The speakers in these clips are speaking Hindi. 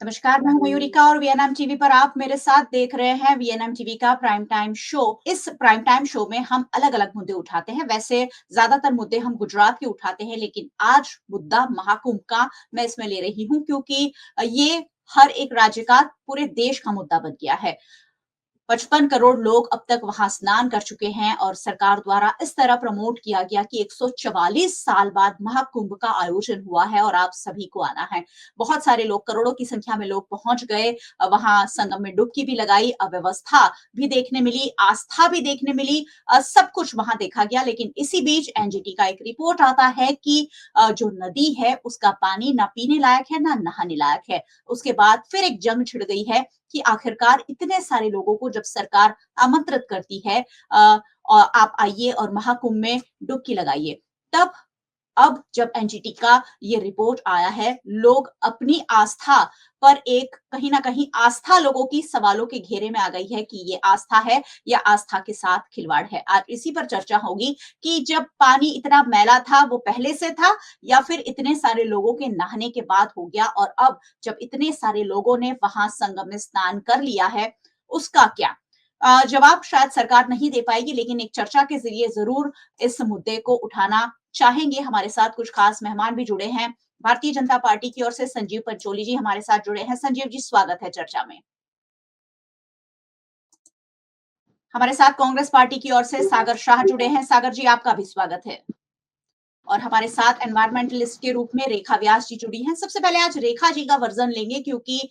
नमस्कार, मैं हूं मयूरिका और वीएनएम टीवी पर आप मेरे साथ देख रहे हैं वीएनएम टीवी का प्राइम टाइम शो। इस प्राइम टाइम शो में हम अलग-अलग मुद्दे उठाते हैं। वैसे ज्यादातर मुद्दे हम गुजरात के उठाते हैं, लेकिन आज मुद्दा महाकुंभ का मैं इसमें ले रही हूं क्योंकि ये हर एक राज्य का, पूरे देश का मुद्दा बन गया है। 55 करोड़ लोग अब तक वहां स्नान कर चुके हैं और सरकार द्वारा इस तरह प्रमोट किया गया कि 144 साल बाद महाकुंभ का आयोजन हुआ है और आप सभी को आना है। बहुत सारे लोग, करोड़ों की संख्या में लोग पहुंच गए। वहां संगम में डुबकी भी लगाई, अव्यवस्था भी देखने मिली, आस्था भी देखने मिली, सब कुछ वहां देखा गया। लेकिन इसी बीच एनजीटी का एक रिपोर्ट आता है कि जो नदी है उसका पानी ना पीने लायक है ना नहाने लायक है। उसके बाद फिर एक जंग छिड़ गई है कि आखिरकार इतने सारे लोगों को जब सरकार आमंत्रित करती है, आप आइए और महाकुंभ में डुबकी लगाइए, तब अब जब एनजीटी का ये रिपोर्ट आया है, लोग अपनी आस्था पर, एक कहीं ना कहीं आस्था लोगों की सवालों के घेरे में आ गई है कि ये आस्था है या आस्था के साथ खिलवाड़ है। आज इसी पर चर्चा होगी कि जब पानी इतना मैला था वो पहले से था या फिर इतने सारे लोगों के नहाने के बाद हो गया, और अब जब इतने सारे लोगों ने वहां संगम में स्नान कर लिया है उसका क्या जवाब शायद सरकार नहीं दे पाएगी, लेकिन एक चर्चा के जरिए जरूर इस मुद्दे को उठाना चाहेंगे। हमारे साथ कुछ खास मेहमान भी जुड़े हैं। भारतीय जनता पार्टी की ओर से संजीव पंचोली जी हमारे साथ जुड़े हैं। संजीव जी, स्वागत है चर्चा में। हमारे साथ कांग्रेस पार्टी की ओर से सागर शाह जुड़े हैं। सागर जी, आपका भी स्वागत है। और हमारे साथ एनवायरमेंटलिस्ट के रूप में रेखा व्यास जी जुड़ी हैं। सबसे पहले आज रेखा जी का वर्जन लेंगे क्योंकि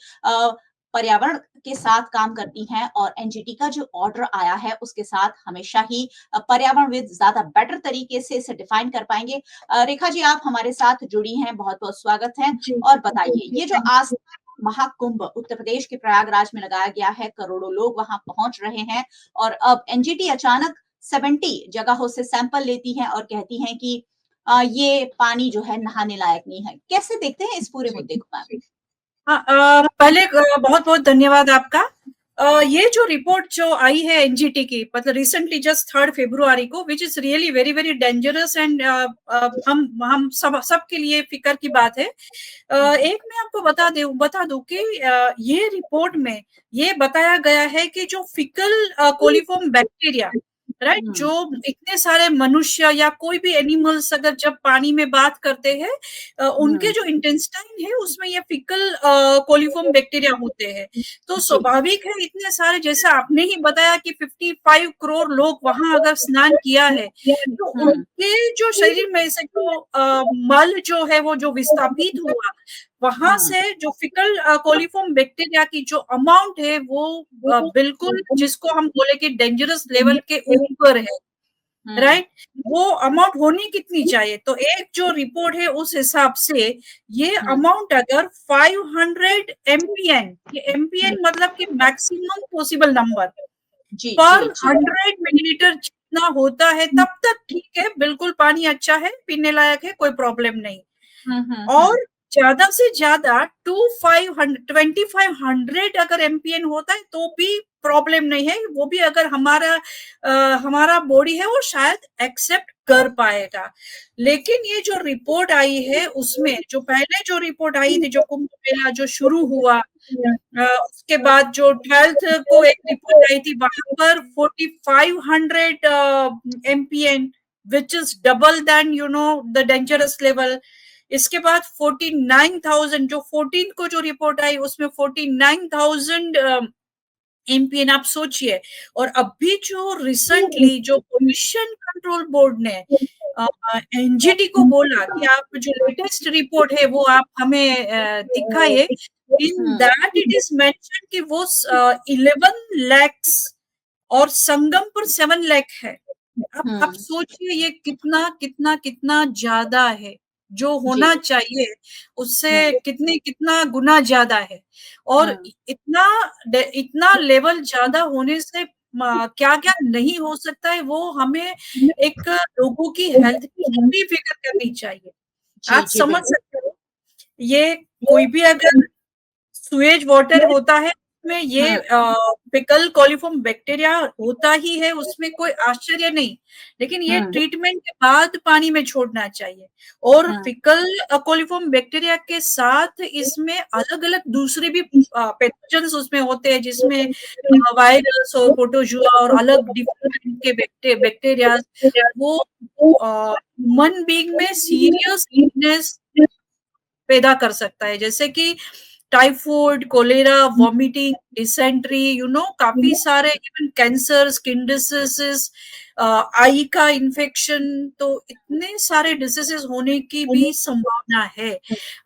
पर्यावरण के साथ काम करती हैं और एनजीटी का जो ऑर्डर आया है उसके साथ हमेशा ही पर्यावरणविद ज्यादा बेटर तरीके से इसे डिफाइन कर पाएंगे। रेखा जी, आप हमारे साथ जुड़ी हैं, बहुत बहुत स्वागत है। और बताइए, ये जो आज महाकुंभ उत्तर प्रदेश के प्रयागराज में लगाया गया है, करोड़ों लोग वहां पहुंच रहे हैं और अब एनजीटी अचानक 70 जगहों से सैंपल लेती है और कहती है कि ये पानी जो है नहाने लायक नहीं है। कैसे देखते हैं इस पूरे मुद्दे को मैम? हाँ, पहले बहुत-बहुत धन्यवाद आपका। ये जो रिपोर्ट जो आई है एनजीटी की, मतलब रिसेंटली जस्ट 3 फरवरी को, which is really very very dangerous and हम सबके लिए फिक्र की बात है। एक मैं आपको बता दूं कि ये रिपोर्ट में ये बताया गया है कि जो फीकल कोलिफॉर्म बैक्टीरिया, राइट, जो इतने सारे मनुष्य या कोई भी एनिमल्स अगर जब पानी में बात करते हैं, उनके जो इंटेस्टाइन है उसमें ये फीकल कोलिफॉर्म बैक्टीरिया होते हैं। तो स्वाभाविक है, इतने सारे, जैसा आपने ही बताया कि 55 करोड़ लोग वहां अगर स्नान किया है तो उनके जो शरीर में से जो मल जो है वो जो विस्थापित हुआ, वहां से जो फीकल कोलिफॉर्म बैक्टीरिया की जो अमाउंट है वो बिल्कुल, जिसको हम बोले कि डेंजरस लेवल के ऊपर है, राइट। वो अमाउंट होनी कितनी चाहिए? तो एक जो रिपोर्ट है उस हिसाब से ये अमाउंट अगर 500 एमपीएन, एमपीएन मतलब कि मैक्सिमम पॉसिबल नंबर पर 100 मिलीलीटर जितना होता है तब तक ठीक है, बिल्कुल पानी अच्छा है, पीने लायक है, कोई प्रॉब्लम नहीं। और ज्यादा से ज्यादा 2500 अगर एमपीएन होता है तो भी प्रॉब्लम नहीं है, वो भी अगर हमारा बॉडी है वो शायद एक्सेप्ट कर पाएगा। लेकिन ये जो रिपोर्ट आई है उसमें, जो पहले जो रिपोर्ट आई थी, जो कुंभ मेला जो शुरू हुआ, उसके बाद जो 12th को एक रिपोर्ट आई थी, वहां पर 4500 MPN, which is double than the dangerous level. इसके बाद 49,000, जो 14 को जो रिपोर्ट आई उसमें 49,000 एमपीएन, आप सोचिए। और अभी जो रिसेंटली जो पोल्यूशन कंट्रोल बोर्ड ने एनजीटी को बोला कि आप जो लेटेस्ट रिपोर्ट है वो आप हमें दिखाइए, in that it is mention कि वो 11 lakhs और संगम पर 7 लाख है। अब सोचिए ये कितना कितना कितना ज्यादा है, जो होना चाहिए उससे कितना गुना ज्यादा है। और इतना लेवल ज्यादा होने से क्या क्या नहीं हो सकता है, वो हमें एक लोगों की हेल्थ की भी फिक्र करनी चाहिए। आप समझ सकते हो, ये कोई भी अगर सुएज वाटर होता है में ये फिकल कॉलीफॉर्म बैक्टीरिया होता ही है, उसमें कोई आश्चर्य नहीं, लेकिन ये ट्रीटमेंट के बाद पानी में छोड़ना चाहिए। और फिकल कॉलीफॉर्म बैक्टीरिया के साथ इसमें अलग अलग दूसरे भी पैथोजेंस उसमें होते हैं, जिसमें वायरस और प्रोटोजुआ और अलग डिफरेंट के बैक्टीरिया, वो ह्यूमन बीइंग में सीरियस इलनेस पैदा कर सकता है, जैसे कि टाइफाइड, कोलेरा, वॉमिटिंग, डिसेंट्री, काफी सारे, इवन कैंसर, स्किन डिसीजेस, आई का इन्फेक्शन, तो इतने सारे डिसीजेस होने की भी संभावना है।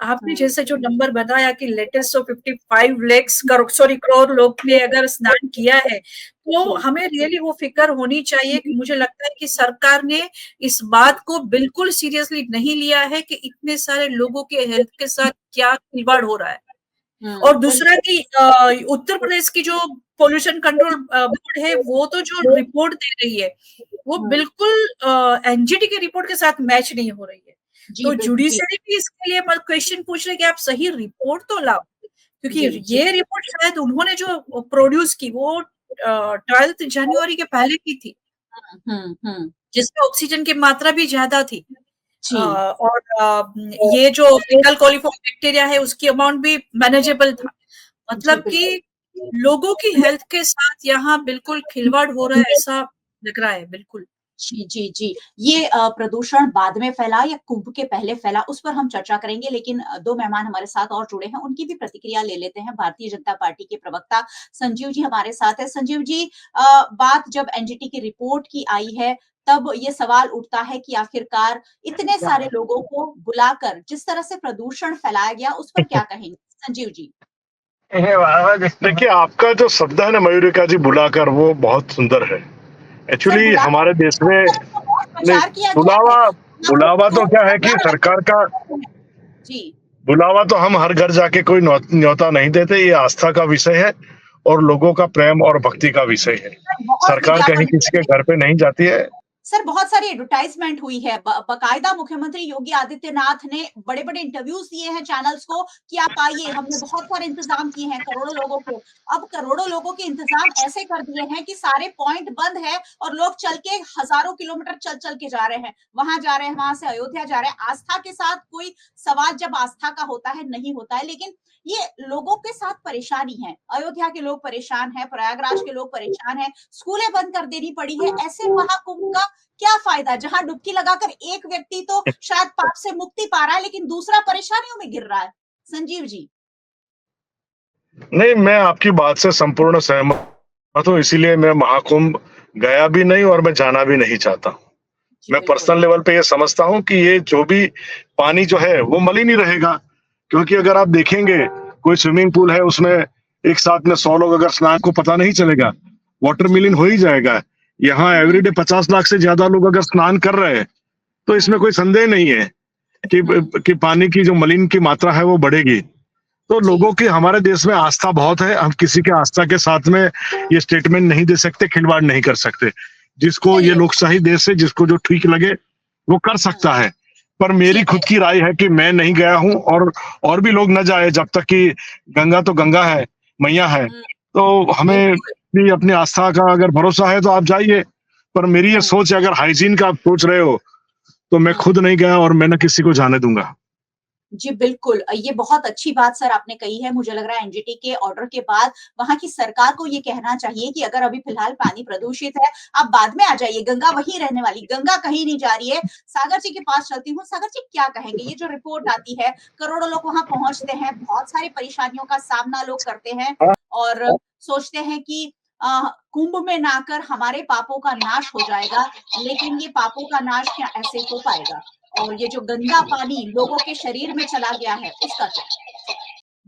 आपने जैसे जो नंबर बताया कि लेटेस्ट 55 lakhs करोड़ लोग ने अगर स्नान किया है, तो हमें रियली वो फिक्र होनी चाहिए। मुझे लगता है कि सरकार ने इस बात को बिल्कुल सीरियसली नहीं लिया है कि इतने सारे लोगों के हेल्थ के साथ क्या खिलवाड़ हो रहा है। और दूसरा कि उत्तर प्रदेश की जो पोल्यूशन कंट्रोल बोर्ड है, वो तो जो रिपोर्ट दे रही है, वो बिल्कुल एनजीटी की रिपोर्ट के साथ मैच नहीं हो रही है। तो जुडिशरी भी इसके लिए क्वेश्चन पूछ रहे कि आप सही रिपोर्ट तो लाओ, क्योंकि ये रिपोर्ट शायद उन्होंने जो प्रोड्यूस की वो 12 जनवरी के पहले की थी, जिसमें ऑक्सीजन की मात्रा भी ज्यादा थी। और ये जो फिकल कॉलीफॉर्म बैक्टीरिया है, उसकी अमाउंट भी मैनेजेबल था। मतलब कि लोगों की हेल्थ के साथ यहाँ बिल्कुल खिलवाड़ हो रहा है, ऐसा लग रहा है। बिल्कुल जी। ये प्रदूषण बाद में फैला या कुंभ के पहले फैला, उस पर हम चर्चा करेंगे, लेकिन दो मेहमान हमारे साथ और जुड़े हैं, उनकी भी प्रतिक्रिया ले लेते हैं। भारतीय जनता पार्टी के प्रवक्ता संजीव जी हमारे साथ है। संजीव जी, बात जब एनजीटी की रिपोर्ट की आई है, तब ये सवाल उठता है कि आखिरकार इतने सारे लोगों को बुलाकर जिस तरह से प्रदूषण फैलाया गया, उस पर क्या कहेंगे संजीव जी? देखिए, आपका जो शब्द है ना मयूरिका जी, बुलाकर, वो बहुत सुंदर है। एक्चुअली हमारे देश में बुलावा तो क्या है कि सरकार का बुलावा तो हम हर घर जाके कोई न्योता नहीं देते, ये आस्था का विषय है और लोगों का प्रेम और भक्ति का विषय है। सरकार कहीं किसी के घर पे नहीं जाती है। सर, बहुत सारी एडवर्टाइजमेंट हुई है, बकायदा मुख्यमंत्री योगी आदित्यनाथ ने बड़े-बड़े इंटरव्यूज दिए हैं चैनल्स को कि आप आइए, हमने बहुत सारे इंतजाम किए हैं करोड़ों लोगों को। अब करोड़ों लोगों के इंतजाम ऐसे कर दिए हैं कि सारे पॉइंट बंद है और लोग चल के हजारों किलोमीटर चल के जा रहे हैं, वहां जा रहे हैं, वहां से अयोध्या जा रहे हैं। आस्था के साथ कोई सवाल जब आस्था का होता है नहीं होता है, लेकिन ये लोगों के साथ परेशानी है। अयोध्या के लोग परेशान हैं, प्रयागराज के लोग परेशान हैं, स्कूलें बंद कर देनी पड़ी है। ऐसे महाकुंभ का क्या फायदा, जहां डुबकी लगाकर एक व्यक्ति तो शायद पाप से मुक्ति पा रहा है, लेकिन दूसरा परेशानियों में गिर रहा है। संजीव जी। नहीं, मैं आपकी बात से संपूर्ण सहमत हूं, इसीलिए मैं महाकुंभ गया भी नहीं और मैं जाना भी नहीं चाहता। मैं पर्सनल लेवल पे ये समझता हूं कि ये जो भी पानी जो है वो मलिन ही रहेगा, क्योंकि अगर आप देखेंगे कोई स्विमिंग पूल है, उसमें एक साथ में 100 लोग अगर स्नान को पता नहीं चलेगा, वाटर मिलिन हो ही जाएगा। यहाँ एवरीडे 50 लाख से ज्यादा लोग अगर स्नान कर रहे हैं, तो इसमें कोई संदेह नहीं है कि पानी की जो मलिन की मात्रा है वो बढ़ेगी। तो लोगों की हमारे देश में आस्था बहुत है, हम किसी के आस्था के साथ में ये स्टेटमेंट नहीं दे सकते, खिलवाड़ नहीं कर सकते। जिसको ये लोकशाही देश है, जिसको जो ठीक लगे वो कर सकता है। पर मेरी खुद की राय है कि मैं नहीं गया हूं और भी लोग न जाए, जब तक कि गंगा तो गंगा है, मैया है। तो हमें भी अपनी आस्था का अगर भरोसा है तो आप जाइए, पर मेरी ये सोच है, अगर हाइजीन का आप सोच रहे हो तो मैं खुद नहीं गया और मैं न किसी को जाने दूंगा। जी बिल्कुल, ये बहुत अच्छी बात सर आपने कही है। मुझे लग रहा है एनजीटी के ऑर्डर के बाद वहां की सरकार को ये कहना चाहिए कि अगर अभी फिलहाल पानी प्रदूषित है, आप बाद में आ जाइए, गंगा वहीं रहने वाली, गंगा कहीं नहीं जा रही है। सागर जी के पास चलती हूँ। सागर जी, क्या कहेंगे? ये जो रिपोर्ट आती है, करोड़ों लोग वहां पहुंचते हैं, बहुत सारी परेशानियों का सामना लोग करते हैं और सोचते हैं कि कुंभ में ना आकर हमारे पापों का नाश हो जाएगा, लेकिन ये पापों का नाश क्या ऐसे हो पाएगा? और ये जो गंदा पानी लोगों के शरीर में चला गया है, उसका क्या?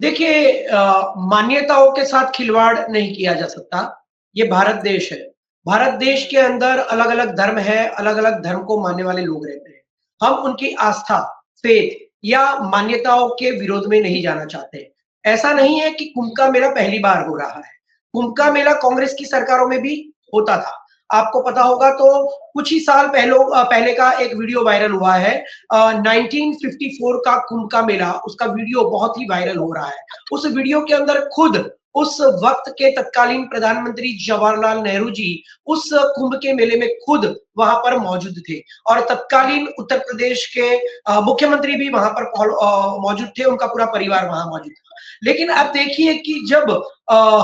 देखिए, मान्यताओं के साथ खिलवाड़ नहीं किया जा सकता। ये भारत देश है। भारत देश के अंदर अलग अलग धर्म है, अलग अलग धर्म को मानने वाले लोग रहते हैं। हम उनकी आस्था, फेथ या मान्यताओं के विरोध में नहीं जाना चाहते। ऐसा नहीं है कि कुंभ का मेला पहली बार हो रहा है। कुंभ का मेला कांग्रेस की सरकारों में भी होता था। आपको पता होगा तो कुछ ही साल पहले का एक वीडियो वायरल हुआ है, 1954 का कुंभ का मेला, उसका वीडियो बहुत ही वायरल हो रहा है। उस वीडियो के अंदर खुद उस वक्त के तत्कालीन प्रधानमंत्री जवाहरलाल नेहरू जी उस कुंभ के मेले में खुद वहां पर मौजूद थे और तत्कालीन उत्तर प्रदेश के मुख्यमंत्री भी वहां पर मौजूद थे, उनका पूरा परिवार वहां मौजूद था। लेकिन अब देखिए कि जब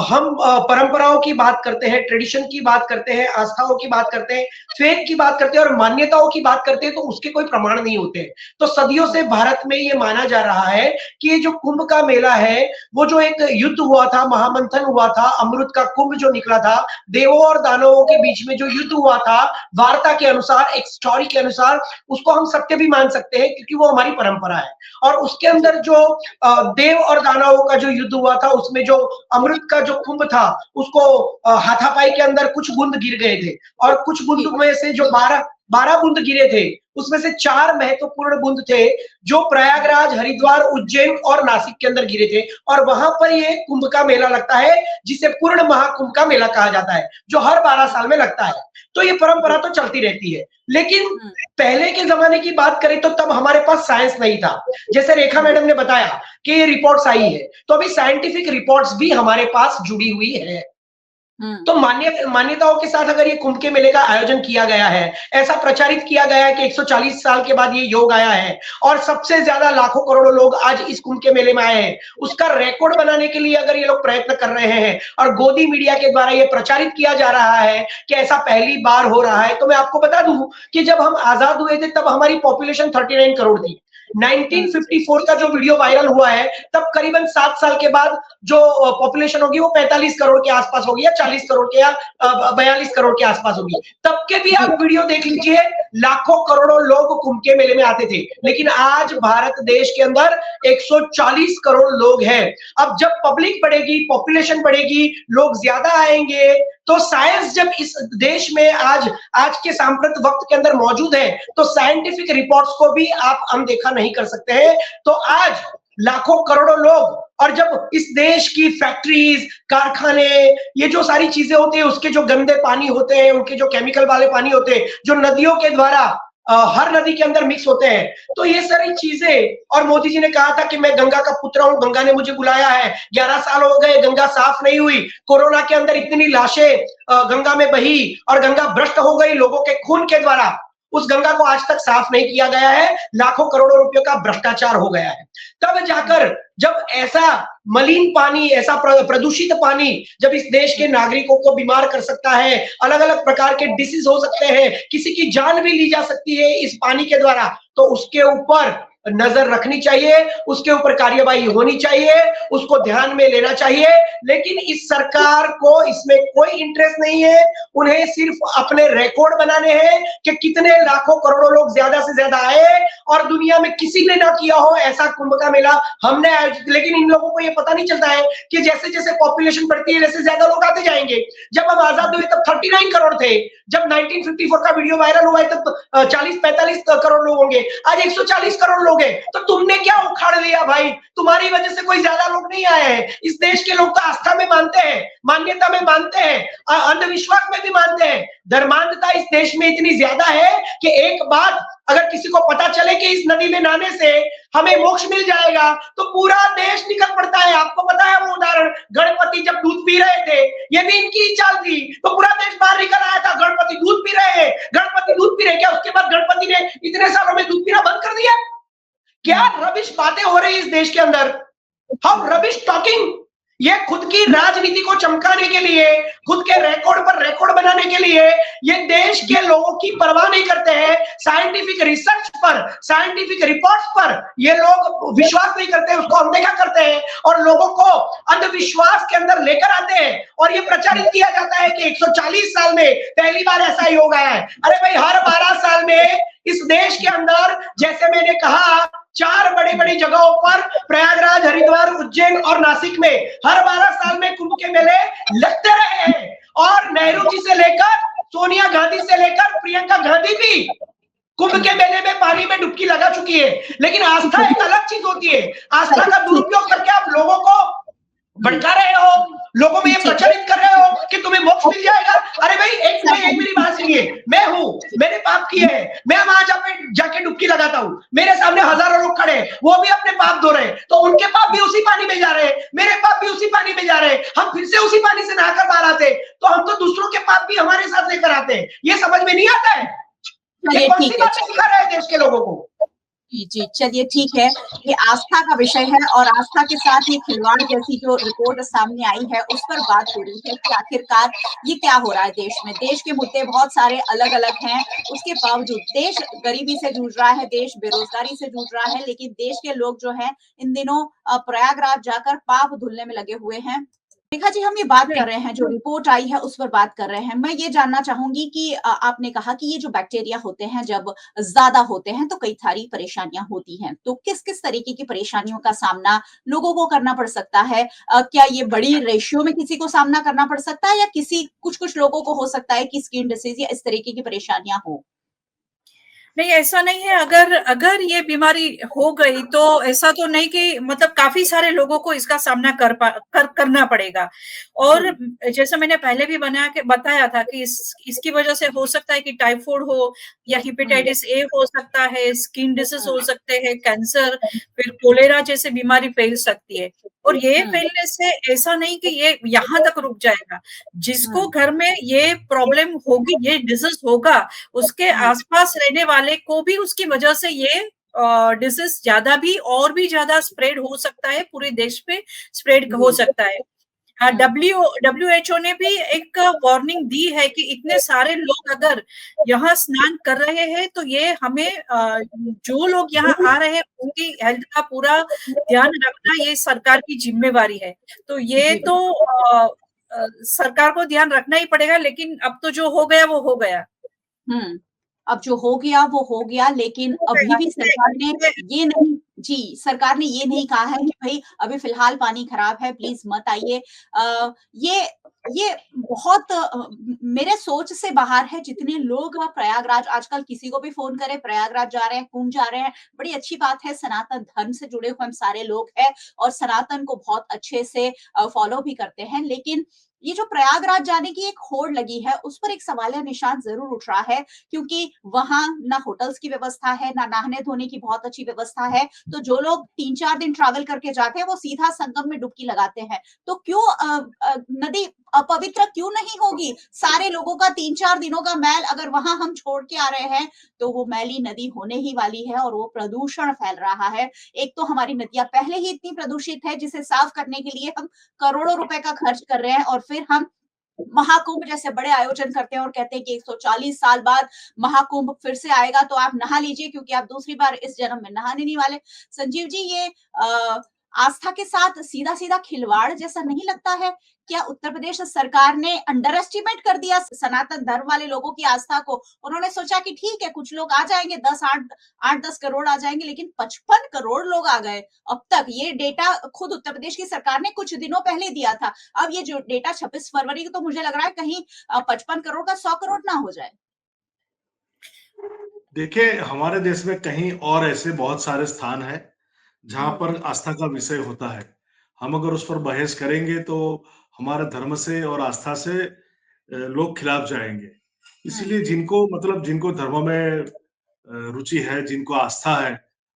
हम परंपराओं की बात करते हैं, ट्रेडिशन की बात करते हैं, आस्थाओं की बात करते हैं, फेथ की बात करते हैं और मान्यताओं की बात करते हैं तो उसके कोई प्रमाण नहीं होते। तो सदियों से भारत में ये माना जा रहा है कि ये जो कुंभ का मेला है वो जो एक युद्ध हुआ था, महामंथन हुआ था, अमृत का कुंभ जो निकला था, देवों और दानवों के बीच में जो युद्ध हुआ था, वार्ता के अनुसार, एक स्टोरी के अनुसार, उसको हम सत्य भी मान सकते हैं क्योंकि वो हमारी परंपरा है। और उसके अंदर जो देव और दानवों का जो युद्ध हुआ था उसमें जो अमृत का जो कुंभ था उसको हाथापाई के अंदर कुछ बूंद गिर गए थे और कुछ बूंद में से जो 12 बूंद गिरे थे उसमें से 4 महत्वपूर्ण बूंद थे जो प्रयागराज, हरिद्वार, उज्जैन और नासिक के अंदर गिरे थे और वहां पर ये कुंभ का मेला लगता है जिसे पूर्ण महाकुंभ का मेला कहा जाता है जो हर 12 साल में लगता है। तो ये परंपरा तो चलती रहती है। लेकिन पहले के जमाने की बात करें तो तब हमारे पास साइंस नहीं था। जैसे रेखा मैडम ने बताया कि ये रिपोर्ट्स आई है तो अभी साइंटिफिक रिपोर्ट्स भी हमारे पास जुड़ी हुई है। तो मान्यताओं के साथ अगर ये कुंभ के मेले का आयोजन किया गया है, ऐसा प्रचारित किया गया है कि 140 साल के बाद ये योग आया है और सबसे ज्यादा लाखों करोड़ों लोग आज इस कुंभ के मेले में आए हैं, उसका रिकॉर्ड बनाने के लिए अगर ये लोग प्रयत्न कर रहे हैं और गोदी मीडिया के द्वारा ये प्रचारित किया जा रहा है कि ऐसा पहली बार हो रहा है, तो मैं आपको बता दूं कि जब हम आजाद हुए थे तब हमारी पॉपुलेशन 39 करोड़ थी। 1954 का जो वीडियो वायरल हुआ है तब करीबन 7 साल के बाद जो पॉपुलेशन होगी वो 45 करोड़ के आसपास होगी या 40 करोड़ के या 42 करोड़ के आसपास होगी। तब के भी आप वीडियो देख लीजिए, लाखों करोड़ों लोग कुंभ के मेले में आते थे। लेकिन आज भारत देश के अंदर 140 करोड़ लोग हैं। अब जब पब्लिक बढ़ेगी, पॉपुलेशन बढ़ेगी, लोग ज्यादा आएंगे तो साइंस जब इस देश में आज के सांप्रत वक्त के अंदर मौजूद है तो साइंटिफिक रिपोर्ट्स को भी आप अनदेखा नहीं कर सकते हैं। तो आज लाखों करोड़ों लोग और जब इस देश की फैक्ट्रीज, कारखाने, ये जो सारी चीजें होती है उसके जो गंदे पानी होते हैं, उनके जो केमिकल वाले पानी होते हैं जो नदियों के द्वारा हर नदी के अंदर मिक्स होते हैं, तो ये सारी चीजें, और मोदी जी ने कहा था कि मैं गंगा का पुत्र हूं, गंगा ने मुझे बुलाया है, 11 साल हो गए गंगा साफ नहीं हुई, कोरोना के अंदर इतनी लाशें गंगा में बही और गंगा भ्रष्ट हो गई लोगों के खून के द्वारा, उस गंगा को आज तक साफ नहीं किया गया है, लाखों करोड़ों रुपयों का भ्रष्टाचार हो गया है। तब जाकर जब ऐसा मलिन पानी, ऐसा प्रदूषित पानी जब इस देश के नागरिकों को बीमार कर सकता है, अलग अलग प्रकार के डिसीज हो सकते हैं, किसी की जान भी ली जा सकती है इस पानी के द्वारा, तो उसके ऊपर नजर रखनी चाहिए, उसके ऊपर कार्यवाही होनी चाहिए, उसको ध्यान में लेना चाहिए। लेकिन इस सरकार को इसमें कोई इंटरेस्ट नहीं है, उन्हें सिर्फ अपने रिकॉर्ड बनाने हैं कि कितने लाखों करोड़ों लोग ज्यादा से ज्यादा आए और दुनिया में किसी ने ना किया हो ऐसा कुंभ का मेला हमने आयोजित। लेकिन इन लोगों को ये पता नहीं चलता है कि जैसे जैसे पॉपुलेशन बढ़ती है वैसे ज्यादा लोग आते जाएंगे। जब हम आजाद हुए तब 39 करोड़ थे, जब 1954 का वीडियो वायरल हुआ है तब 40-45 करोड़ लोग होंगे, आज 140 करोड़ लोग हैं। तो तुमने क्या उखाड़ लिया भाई? तुम्हारी वजह से कोई ज्यादा लोग नहीं आए हैं। इस देश के लोग तो आस्था में मानते हैं, मान्यता में मानते हैं, अंधविश्वास में भी मानते हैं। धर्मांधता इस देश में इतनी ज्यादा है कि एक बात अगर किसी को पता चले कि इस नदी में नहाने से हमें मोक्ष मिल जाएगा तो पूरा देश निकल पड़ता है। आपको पता है वो उदाहरण, गणपति जब दूध पी रहे थे, ये भी इनकी ही चाल थी, तो पूरा देश बाहर निकल आया था। गणपति दूध पी रहे हैं, गणपति दूध पी रहे, क्या उसके बाद गणपति ने इतने सालों में दूध पीना बंद कर दिया? क्या रबिश बातें हो रही है इस देश के अंदर, हाउ रबिश टॉकिंग। ये खुद की राजनीति को चमकाने के लिए, खुद के रिकॉर्ड पर रिकॉर्ड बनाने के लिए ये देश के लोगों की परवाह नहीं करते हैं। साइंटिफिक रिसर्च पर, साइंटिफिक रिपोर्ट्स पर ये लोग विश्वास नहीं करते, उसको अनदेखा करते हैं और लोगों को अंधविश्वास के अंदर लेकर आते हैं और ये प्रचारित किया जाता है कि 140 साल में पहली बार ऐसा योग आया है। अरे भाई, हर 12 साल में इस देश के अंदर, जैसे मैंने कहा, 4 बड़ी बड़ी जगहों पर, प्रयागराज, हरिद्वार, उज्जैन और नासिक में हर 12 साल में कुंभ के मेले लगते रहे हैं। और नेहरू जी से लेकर सोनिया गांधी से लेकर प्रियंका गांधी भी कुंभ के मेले में पानी में डुबकी लगा चुकी है। लेकिन आस्था एक अलग चीज होती है। आस्था का दुरुपयोग करके आप लोगों को भड़का रहे हो, लोगों में ये ठीक है। प्रचलित कर रहे हो कि तुम्हें मोक्ष मिल जाएगा। अरे भाई एक मेरी बात सुनिए, मैं हूँ, मैंने पाप किए हैं, मैं वहां जाके डुबकी लगाता हूँ, मेरे सामने हजारों लोग खड़े हैं, वो भी अपने पाप धो रहे हैं, तो उनके पाप भी उसी पानी में जा रहे हैं, मेरे पाप भी उसी पानी में जा रहे हैं, हम फिर से उसी पानी से नहाकर बाहर आते हैं, तो हम तो दूसरों के पाप भी हमारे साथ लेकर आते हैं। ये समझ में नहीं आता है, ये चलिए कौन सी ठीक है। बातें सिखा रहे हैं देश के लोगों को। जी, चलिए ठीक है। ये आस्था का विषय है और आस्था के साथ ये खिलवाड़ जैसी जो रिपोर्ट सामने आई है, उस पर बात हो रही है कि आखिरकार ये क्या हो रहा है देश में। देश के मुद्दे बहुत सारे अलग-अलग हैं, उसके बावजूद देश गरीबी से जूझ रहा है, देश बेरोज़गारी से जूझ रहा है, लेकिन देश के लोग जो हैं, इन दिनों प्रयागराज जाकर पाप धुलने में लगे हुए हैं। रेखा जी, हम ये बात कर रहे हैं, जो रिपोर्ट आई है उस पर बात कर रहे हैं। मैं ये जानना चाहूंगी कि आपने कहा कि ये जो बैक्टीरिया होते हैं जब ज्यादा होते हैं तो कई सारी परेशानियां होती हैं, तो किस किस तरीके की परेशानियों का सामना लोगों को करना पड़ सकता है? क्या ये बड़ी रेशियो में किसी को सामना करना पड़ सकता है या किसी कुछ कुछ लोगों को हो सकता है कि स्किन डिसीज या इस तरीके की परेशानियां हो? नहीं, ऐसा नहीं है। अगर अगर ये बीमारी हो गई तो ऐसा तो नहीं कि मतलब काफी सारे लोगों को इसका सामना करना पड़ेगा। और जैसा मैंने पहले भी बताया था कि इसकी वजह से हो सकता है कि टाइफाइड हो या हेपेटाइटिस ए हो सकता है, स्किन डिसीज हो सकते हैं, कैंसर, फिर कोलेरा जैसे बीमारी फैल सकती है। और ये फैलने से ऐसा नहीं कि ये यहाँ तक रुक जाएगा। जिसको घर में ये प्रॉब्लम होगी, ये डिसीज होगा, उसके आसपास रहने वाले को भी उसकी वजह से ये डिसीज ज्यादा भी और भी ज्यादा स्प्रेड हो सकता है, पूरे देश पे स्प्रेड हो सकता है। WHO ने भी एक वार्निंग दी है कि इतने सारे लोग अगर यहाँ स्नान कर रहे हैं तो ये हमें जो लोग यहाँ आ रहे हैं उनकी हेल्थ का पूरा ध्यान रखना ये सरकार की जिम्मेवारी है। तो ये तो सरकार को ध्यान रखना ही पड़ेगा, लेकिन अब तो जो हो गया वो हो गया। अब जो हो गया वो हो गया, लेकिन अभी भी सरकार ने ये नहीं सरकार ने ये नहीं कहा है कि भाई अभी फिलहाल पानी खराब है, प्लीज मत आइए। ये बहुत मेरे सोच से बाहर है। जितने लोग प्रयागराज आजकल किसी को भी फोन करें, प्रयागराज जा रहे हैं, कुंभ जा रहे हैं, बड़ी अच्छी बात है। सनातन धर्म से जुड़े हुए हम सारे लोग हैं और सनातन को बहुत अच्छे से फॉलो भी करते हैं, लेकिन ये जो प्रयागराज जाने की एक होड़ लगी है उस पर एक सवालिया निशान जरूर उठ रहा है, क्योंकि वहां ना होटल्स की व्यवस्था है, ना नहाने धोने की बहुत अच्छी व्यवस्था है। तो जो लोग 3-4 दिन ट्रैवल करके जाते हैं वो सीधा संगम में डुबकी लगाते हैं। तो क्यों नदी अपवित्र क्यों नहीं होगी? सारे लोगों का 3-4 दिनों का मैल अगर वहां हम छोड़ के आ रहे हैं तो वो मैली नदी होने ही वाली है और वो प्रदूषण फैल रहा है। एक तो हमारी नदियां पहले ही इतनी प्रदूषित है जिसे साफ करने के लिए हम करोड़ों रुपए का खर्च कर रहे हैं और फिर हम महाकुंभ जैसे बड़े आयोजन करते हैं और कहते हैं कि 140 साल बाद महाकुंभ फिर से आएगा तो आप नहा लीजिए क्योंकि आप दूसरी बार इस जन्म में नहाने नहीं वाले। संजीव जी, ये आस्था के साथ सीधा सीधा खिलवाड़ जैसा नहीं लगता है? क्या उत्तर प्रदेश सरकार ने अंडर एस्टिमेट कर दिया सनातन धर्म वाले लोगों की आस्था को? उन्होंने सोचा कि ठीक है कुछ लोग आ जाएंगे, 8-10 करोड़ आ जाएंगे, लेकिन 55 करोड़ लोग आ गए अब तक। ये डेटा खुद उत्तर प्रदेश की सरकार ने कुछ दिनों पहले दिया था। अब ये जो डेटा 26 फरवरी को, तो मुझे लग रहा है कहीं 55 करोड़ का 100 करोड़ ना हो जाए। देखिए, हमारे देश में कहीं और ऐसे बहुत सारे स्थान हैं जहाँ पर आस्था का विषय होता है। हम अगर उस पर बहस करेंगे तो हमारे धर्म से और आस्था से लोग खिलाफ जाएंगे। इसीलिए जिनको धर्म में रुचि है, जिनको आस्था है,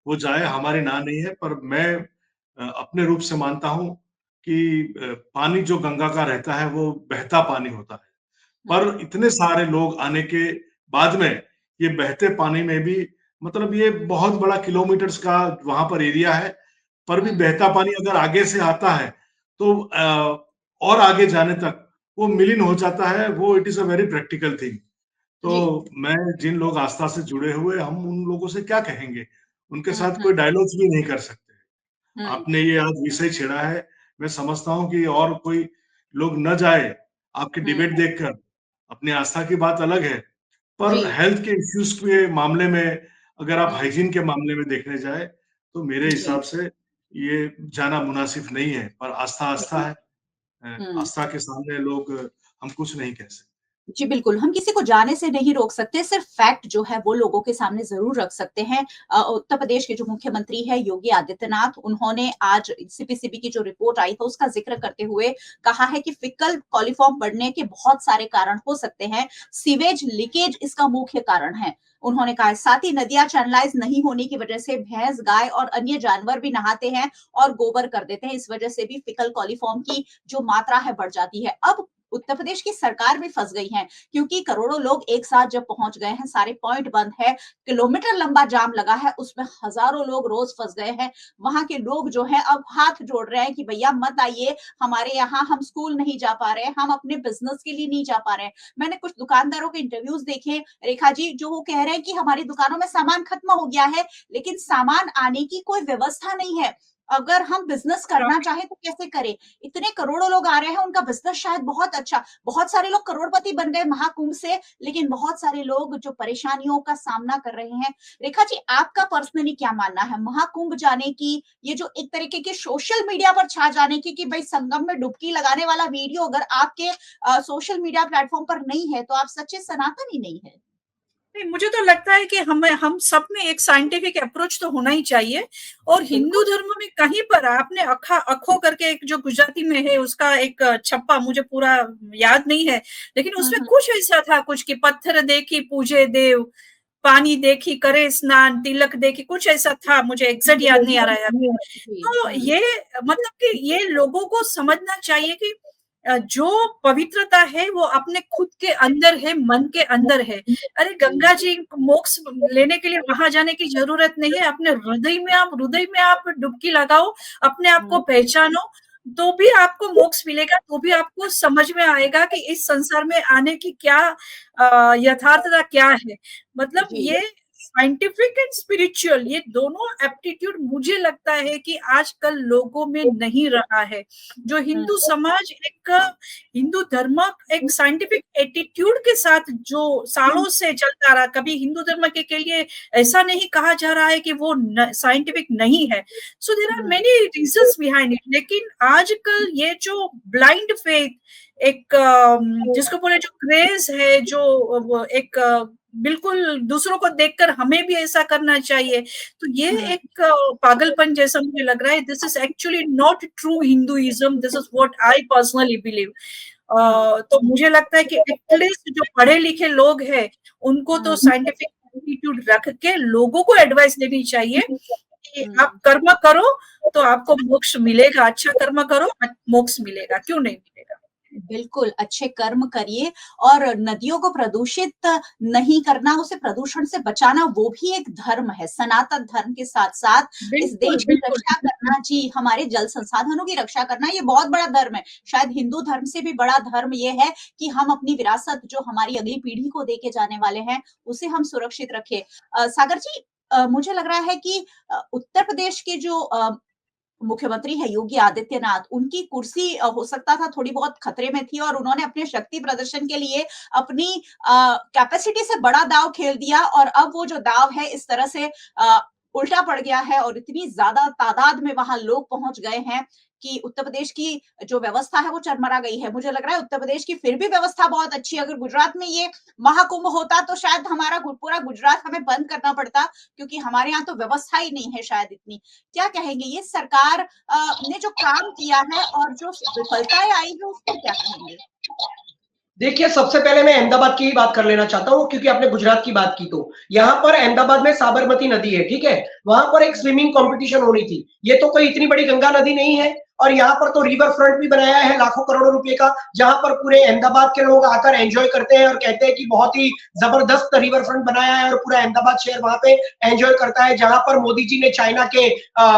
वो जाए, हमारी ना नहीं है। पर मैं अपने रूप से मानता हूँ कि पानी जो गंगा का रहता है वो बहता पानी होता है। पर इतने सारे लोग आने के बाद में ये बहते पानी में भी ये बहुत बड़ा किलोमीटर्स का वहां पर एरिया है, पर भी बहता पानी अगर आगे से आता है तो और आगे जाने तक वो मिलिन हो जाता है। वो it is a very practical thing. तो मैं जिन लोग आस्था से जुड़े हुए, हम उन लोगों से क्या कहेंगे? उनके साथ कोई डायलॉग्स भी नहीं कर सकते। आपने ये आज विषय छेड़ा है, मैं समझता हूँ कि और कोई लोग न जाए आपकी डिबेट देखकर। अपनी आस्था की बात अलग है, पर हेल्थ के इश्यूज के मामले में अगर आप हाइजीन के मामले में देखने जाए तो मेरे हिसाब से ये जाना मुनासिब नहीं है। पर आस्था आस्था है। आस्था के सामने लोग हम कुछ नहीं कह सकते। जी, बिल्कुल, हम किसी को जाने से नहीं रोक सकते, सिर्फ़ फैक्ट जो है वो लोगों के सामने ज़रूर रख सकते हैं। उत्तर प्रदेश के जो मुख्यमंत्री हैं योगी आदित्यनाथ, उन्होंने आज सीपीसीबी की जो रिपोर्ट आई था उसका ज़िक्र करते हुए कहा है कि फीकल कॉलीफॉर्म बढ़ने के बहुत सारे कारण हो सकते हैं, सीवेज लीकेज इसका मुख्य कारण है। उन्होंने कहा साथ ही नदियाँ चैनलाइज़ नहीं होने की वजह से भैंस, गाय और अन्य जानवर भी नहाते हैं और गोबर कर देते हैं, इस वजह से भी फीकल कॉलीफॉर्म की जो मात्रा है बढ़ जाती है। अब उत्तर प्रदेश की सरकार भी फंस गई है क्योंकि करोड़ों लोग एक साथ जब पहुंच गए हैं, सारे पॉइंट बंद है, किलोमीटर लंबा जाम लगा है, उसमें हजारों लोग रोज फंस गए हैं। वहां के लोग जो हैं अब हाथ जोड़ रहे हैं कि भैया मत आइए हमारे यहाँ, हम स्कूल नहीं जा पा रहे हैं, हम अपने बिजनेस के लिए नहीं जा पा रहे हैं। मैंने कुछ दुकानदारों के इंटरव्यूज देखे रेखा जी, जो वो कह रहे हैं कि हमारी दुकानों में सामान खत्म हो गया है, लेकिन सामान आने की कोई व्यवस्था नहीं है। अगर हम बिजनेस करना चाहें तो कैसे करें? इतने करोड़ों लोग आ रहे हैं, उनका बिजनेस शायद बहुत अच्छा, बहुत सारे लोग करोड़पति बन गए महाकुंभ से, लेकिन बहुत सारे लोग जो परेशानियों का सामना कर रहे हैं। रेखा जी, आपका पर्सनली क्या मानना है महाकुंभ जाने की, ये जो एक तरीके के सोशल मीडिया पर छा जाने की कि भाई संगम में डुबकी लगाने वाला वीडियो अगर आपके सोशल मीडिया प्लेटफॉर्म पर नहीं है तो आप सच्चे सनातनी नहीं है। नहीं, मुझे तो लगता है कि हम सब में एक साइंटिफिक अप्रोच तो होना ही चाहिए। और हिंदू धर्म में कहीं पर आपने अखो करके एक जो गुजराती में है उसका एक छप्पा, मुझे पूरा याद नहीं है, लेकिन उसमें कुछ ऐसा था, कुछ कि पत्थर देखी पूजे देव, पानी देखी करे स्नान, तिलक देखी, कुछ ऐसा था, मुझे एग्जैक्ट याद नहीं आ रहा है। तो ये मतलब कि ये लोगों को समझना चाहिए कि जो पवित्रता है वो अपने खुद के अंदर है, मन के अंदर है। अरे गंगा जी मोक्ष लेने के लिए वहां जाने की जरूरत नहीं है, अपने हृदय में आप डुबकी लगाओ, अपने आप को पहचानो, तो भी आपको मोक्ष मिलेगा, तो भी आपको समझ में आएगा कि इस संसार में आने की क्या यथार्थता क्या है। मतलब ये साइंटिफिक एंड स्पिरिचुअल, ये दोनों एप्टीट्यूड मुझे लगता है कि आजकल लोगों में नहीं रहा है। जो हिंदू समाज एक हिंदू धर्म एक साइंटिफिक एटीट्यूड के साथ जो सालों से चलता रहा, कभी हिंदू धर्म के लिए ऐसा नहीं कहा जा रहा है कि वो साइंटिफिक नहीं है। So there are many reasons behind it. लेकिन आजकल ये जो ब्लाइंड फेथ, एक जिसको बोले जो क्रेज है, जो एक बिल्कुल दूसरों को देखकर हमें भी ऐसा करना चाहिए, तो ये एक पागलपन जैसा मुझे लग रहा है। This is actually not true Hinduism, this is what I personally believe. तो मुझे लगता है कि एटलीस्ट जो पढ़े लिखे लोग हैं उनको तो साइंटिफिक एटीट्यूड रख के लोगों को एडवाइस देनी चाहिए कि आप कर्म करो तो आपको मोक्ष मिलेगा, अच्छा कर्म करो मोक्ष मिलेगा, क्यों नहीं मिलेगा। बिल्कुल, अच्छे कर्म करिए और नदियों को प्रदूषित नहीं करना, उसे प्रदूषण से बचाना, वो भी एक धर्म है। सनातन धर्म के साथ-साथ इस देश की रक्षा करना, जी, हमारे जल संसाधनों की रक्षा करना, ये बहुत बड़ा धर्म है। शायद हिंदू धर्म से भी बड़ा धर्म ये है कि हम अपनी विरासत जो हमारी अगली पीढ़ी को देके जाने वाले हैं, उसे हम सुरक्षित रखें। सागर जी, मुझे लग रहा है कि उत्तर प्रदेश के जो मुख्यमंत्री है योगी आदित्यनाथ, उनकी कुर्सी हो सकता था थोड़ी बहुत खतरे में थी और उन्होंने अपने शक्ति प्रदर्शन के लिए अपनी कैपेसिटी से बड़ा दाव खेल दिया और अब वो जो दाव है इस तरह से उल्टा पड़ गया है और इतनी ज्यादा तादाद में वहां लोग पहुंच गए हैं कि उत्तर प्रदेश की जो व्यवस्था है वो चरमरा गई है। मुझे लग रहा है उत्तर प्रदेश की फिर भी व्यवस्था बहुत अच्छी है। अगर गुजरात में ये महाकुंभ होता तो शायद हमारा पूरा गुजरात हमें बंद करना पड़ता, क्योंकि हमारे यहाँ तो व्यवस्था ही नहीं है शायद इतनी। क्या कहेंगे, ये सरकार ने जो काम किया है और जो विफलताएं आई है उस पर क्या कहेंगे? देखिए, सबसे पहले मैं अहमदाबाद की ही बात कर लेना चाहता हूँ, क्योंकि आपने गुजरात की बात की। तो यहाँ पर अहमदाबाद में साबरमती नदी है, ठीक है, वहां पर एक स्विमिंग कंपटीशन होनी थी। ये तो कोई इतनी बड़ी गंगा नदी नहीं है, और यहाँ पर तो रिवर फ्रंट भी बनाया है लाखों करोड़ों रुपए का, जहां पर पूरे अहमदाबाद के लोग आकर एंजॉय करते हैं और कहते हैं कि बहुत ही जबरदस्त रिवर फ्रंट बनाया है, और पूरा अहमदाबाद शहर वहां पे एंजॉय करता है। जहां पर मोदी जी ने चाइना के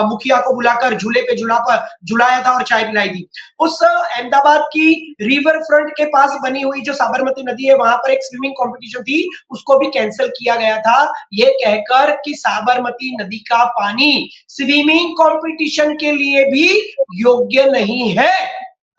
मुखिया को बुलाकर झूले पे झुलाया था और चाय पिलाई थी। उस अहमदाबाद की रिवर फ्रंट के पास बनी हुई जो साबरमती नदी है, वहां पर एक स्विमिंग कॉम्पिटिशन थी, उसको भी कैंसिल किया गया था, ये कहकर कि साबरमती नदी का पानी स्विमिंग कॉम्पिटिशन के लिए भी योग्य नहीं है।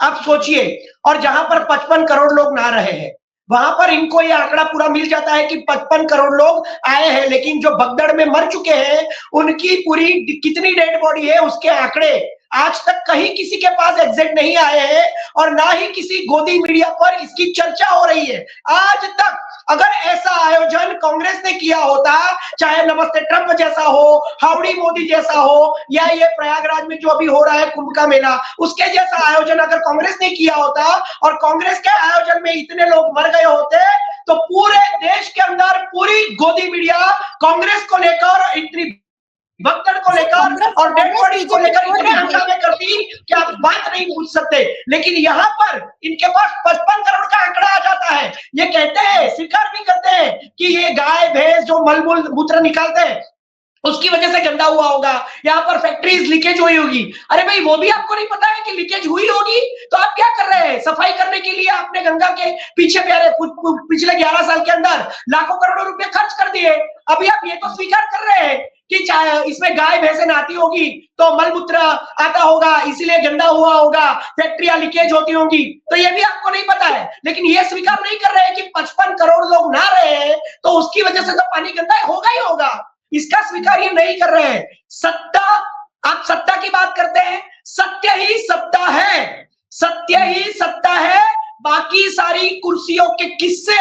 आप सोचिए, और जहां पर 55 करोड़ लोग नहा रहे हैं, वहां पर इनको यह आंकड़ा पूरा मिल जाता है कि 55 करोड़ लोग आए हैं, लेकिन जो भगदड़ में मर चुके हैं उनकी पूरी कितनी डेड बॉडी है उसके आंकड़े आज तक कहीं किसी के पास एग्जिट नहीं आए हैं और ना ही किसी गोदी मीडिया पर इसकी चर्चा हो रही है। आज तक अगर ऐसा आयोजन कांग्रेस ने किया होता, चाहे नमस्ते ट्रंप जैसा हो, हाउडी मोदी जैसा हो, या ये प्रयागराज में जो अभी हो रहा है कुंभ का मेला, उसके जैसा आयोजन अगर कांग्रेस ने किया होता और कांग्रेस के आयोजन में इतने लोग मर गए होते, तो पूरे देश के अंदर पूरी गोदी मीडिया कांग्रेस को लेकर, इतनी भगदड़ को लेकर और डेड बॉडी को लेकर इतने हंगामे करती कि आप बात नहीं पूछ सकते। लेकिन यहाँ पर इनके पास 55 करोड़ का आंकड़ा आ जाता है। ये कहते हैं, स्वीकार भी करते हैं कि ये गाय भैंस जो मलमूल मूत्र निकालते हैं उसकी वजह से गंदा हुआ होगा, यहाँ पर फैक्ट्रीज लीकेज हुई होगी। अरे भाई, वो भी आपको नहीं पता है कि लीकेज हुई होगी, तो आप क्या कर रहे हैं? सफाई करने के लिए आपने गंगा के पीछे पिछले 11 साल के अंदर लाखों करोड़ों रुपए खर्च कर दिए। अभी आप ये तो स्वीकार कर रहे हैं कि इसमें गाय भैंसे नहाती होगी तो मलमूत्र आता होगा, इसीलिए गंदा हुआ होगा, फैक्ट्रियां लीकेज होती होंगी, तो ये भी आपको नहीं पता है। लेकिन ये स्वीकार नहीं कर रहे हैं कि 55 करोड़ लोग नहा रहे हैं तो उसकी वजह से तो पानी गंदा होगा ही होगा। इसका स्वीकार ये नहीं कर रहे हैं। सत्ता, आप सत्ता की बात करते हैं, सत्य ही सत्ता है, सत्य ही सत्ता है। बाकी सारी कुर्सियों के किस्से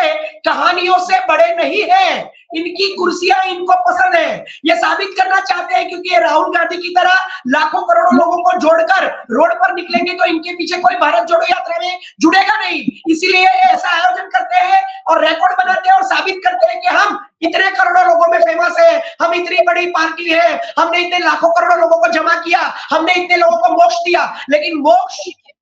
कहानियों से बड़े नहीं हैं। इनकी कुर्सियां इनको पसंद है, ये साबित करना चाहते हैं, क्योंकि ये राहुल गांधी की तरह लाखों करोड़ों लोगों को जोड़कर रोड पर निकलेंगे तो इनके पीछे कोई भारत जोड़ो यात्रा में जुड़ेगा नहीं। इसीलिए ऐसा आयोजन करते हैं और रिकॉर्ड बनाते हैं और साबित करते हैं कि हम इतने करोड़ों लोगों में फेमस है, हम इतनी बड़ी पार्टी है, हमने इतने लाखों करोड़ों लोगों को जमा किया, हमने इतने लोगों को मोक्ष दिया। लेकिन मोक्ष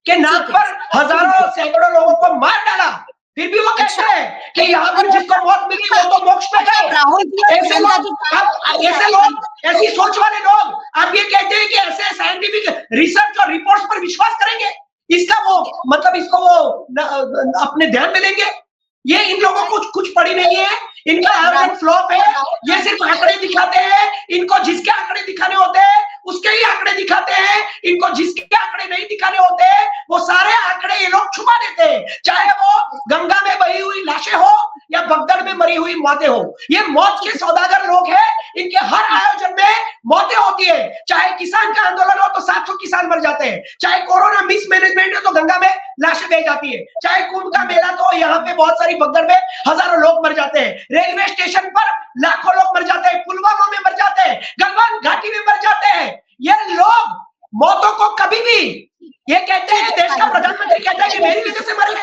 के नाम पर हजारों सैकड़ों लोगों को मार डाला, फिर भी वो कहते हैं कि यहाँ पर जिसको मौत मिली वो तो मोक्ष पे गए। ऐसे लोग, ऐसी सोच वाले लोग, आप ये कहते हैं कि ऐसे साइंटिफिक रिसर्च और रिपोर्ट्स पर विश्वास करेंगे? इसका वो मतलब इसको वो अपने ध्यान में लेंगे? ये इन लोगों को कुछ पड़ी नहीं है, इनका आयोजन फ्लॉप है, ये सिर्फ आंकड़े दिखाते हैं। इनको जिसके आंकड़े दिखाने होते हैं उसके ही आंकड़े दिखाते हैं, इनको जिसके आंकड़े नहीं दिखाने होते वो सारे आंकड़े ये लोग छुपा देते हैं। चाहे वो गंगा में बही हुई लाशें हो या भगदड़ में मरी हुई मौतें हो, ये मौत के सौदागर लोग हैं। इनके हर आयोजन में मौतें होती है। चाहे किसान का आंदोलन हो तो 700 किसान मर जाते हैं, चाहे कोरोना मिसमैनेजमेंट है तो गंगा में लाशें बह जाती है, चाहे कुंभ का मेला तो यहाँ पे बहुत सारी भगदड़ में हजारों लोग मर जाते हैं, रेलवे स्टेशन पर लाखों लोग मर जाते हैं, पुलवामा में मर जाते हैं, गलवान घाटी में मर जाते हैं। ये लोग मौतों को कभी भी, ये कहते हैं, देश का प्रधानमंत्री कहता है कि मेरी वजह से मरे,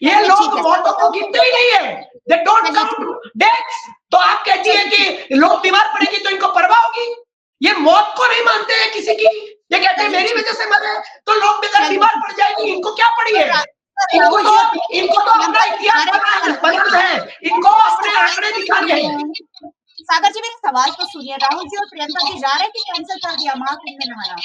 ये लोग मौतों को गिनते ही नहीं है, दे डोंट काउंट डेथ्स। तो आप कहती है कि लोग बीमार पड़ेंगे तो इनको परवाह होगी? ये मौत को नहीं मानते हैं किसी की, ये कहते हैं मेरी वजह से मरे, तो लोग बेकार बीमार पड़ जाएंगे, इनको क्या पड़ी है? इनको तो अपना इतिहास बनाना है, इनको अपने आंकड़े दिखाने हैं। सागर जी, मेरे सवाल को सुनिए। राहुल जी और प्रियंका जी जा रहे हैं कि कैंसिल कर दिया महाकुंभ में नहाना?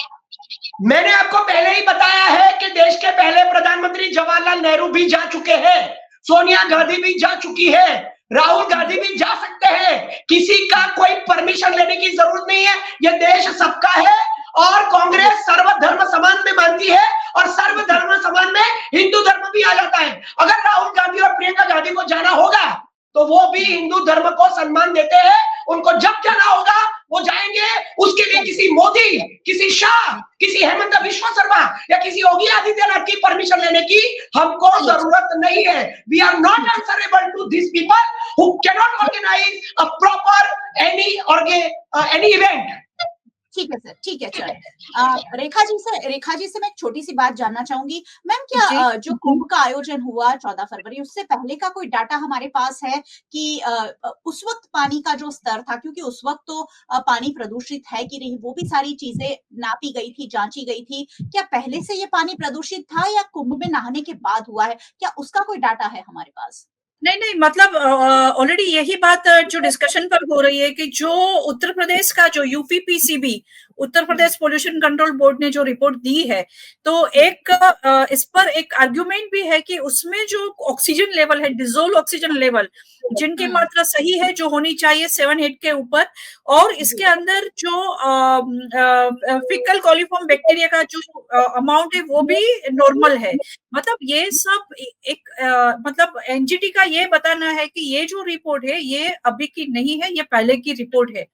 मैंने आपको पहले ही बताया है कि देश के पहले प्रधानमंत्री जवाहरलाल नेहरू भी जा चुके हैं, सोनिया गांधी भी जा चुकी है, राहुल गांधी भी जा सकते हैं। किसी का कोई परमिशन लेने की जरूरत नहीं है। यह देश सबका है और कांग्रेस सर्वधर्म समान में मानती है और सर्वधर्म समान में हिंदू धर्म भी आ जाता है। अगर राहुल गांधी और प्रियंका गांधी को जाना होगा तो वो भी हिंदू धर्म को सम्मान देते हैं, उनको जब जाना होगा वो जाएंगे। उसके लिए किसी मोदी, किसी शाह, किसी हेमंत बिश्वा शर्मा या किसी योगी आदित्यनाथ की परमिशन लेने की हमको जरूरत नहीं है। We are not answerable to this people who cannot organise a proper any event. ठीक है सर, ठीक है। चल रेखा जी से मैं एक छोटी सी बात जानना चाहूंगी। मैम, क्या जो कुंभ का आयोजन हुआ 14 फरवरी, उससे पहले का कोई डाटा हमारे पास है कि उस वक्त पानी का जो स्तर था, क्योंकि उस वक्त तो पानी प्रदूषित है कि नहीं वो भी सारी चीजें नापी गई थी, जांची गई थी। क्या पहले से ये पानी प्रदूषित था या कुंभ में नहाने के बाद हुआ है? क्या उसका कोई डाटा है हमारे पास? नहीं, मतलब ऑलरेडी यही बात जो डिस्कशन पर हो रही है कि जो उत्तर प्रदेश का जो UPPCB, Uttar Pradesh pollution control board ने जो रिपोर्ट दी है, तो एक इस पर एक आर्ग्यूमेंट भी है कि उसमें जो ऑक्सीजन लेवल है, डिजोल्व ऑक्सीजन लेवल, जिनकी मात्रा सही है, जो होनी चाहिए 7-8 के ऊपर, और इसके अंदर जो फीकल कॉलीफॉर्म बैक्टीरिया का जो अमाउंट है वो भी नॉर्मल है। मतलब ये सब एक मतलब एनजीटी का ये बताना है कि ये जो रिपोर्ट है ये अभी की नहीं है, ये पहले की रिपोर्ट है।